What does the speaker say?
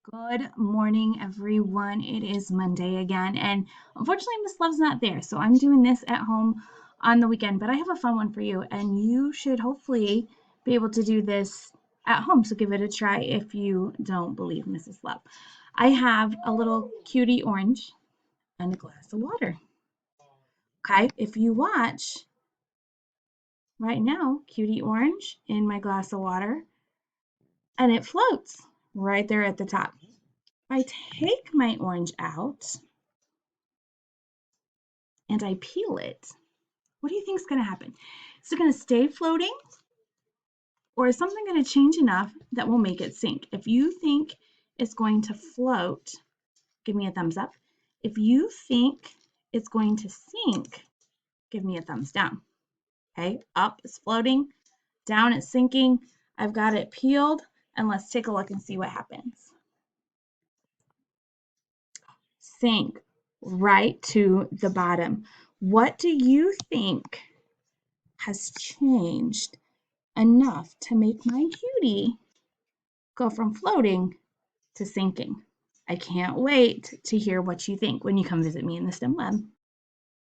Good morning, everyone. It is Monday again, and unfortunately, Miss Love's not there, so I'm doing this at home on the weekend. But I have a fun one for you, and you should hopefully be able to do this at home. So give it a try if you don't believe Mrs. Love. I have a little cutie orange and a glass of water. Okay, if you watch right now, cutie orange in my glass of water, and it floats right there at the top. I take my orange out and I peel it, what do you think is going to happen? Is it going to stay floating or is something going to change enough that will make it sink? If you think it's going to float, give me a thumbs up. If you think it's going to sink, give me a thumbs down. Okay, up is floating, down it's sinking. I've got it peeled, and let's take a look and see what happens. Sink right to the bottom. What do you think has changed enough to make my cutie go from floating to sinking? I can't wait to hear what you think when you come visit me in the STEM lab.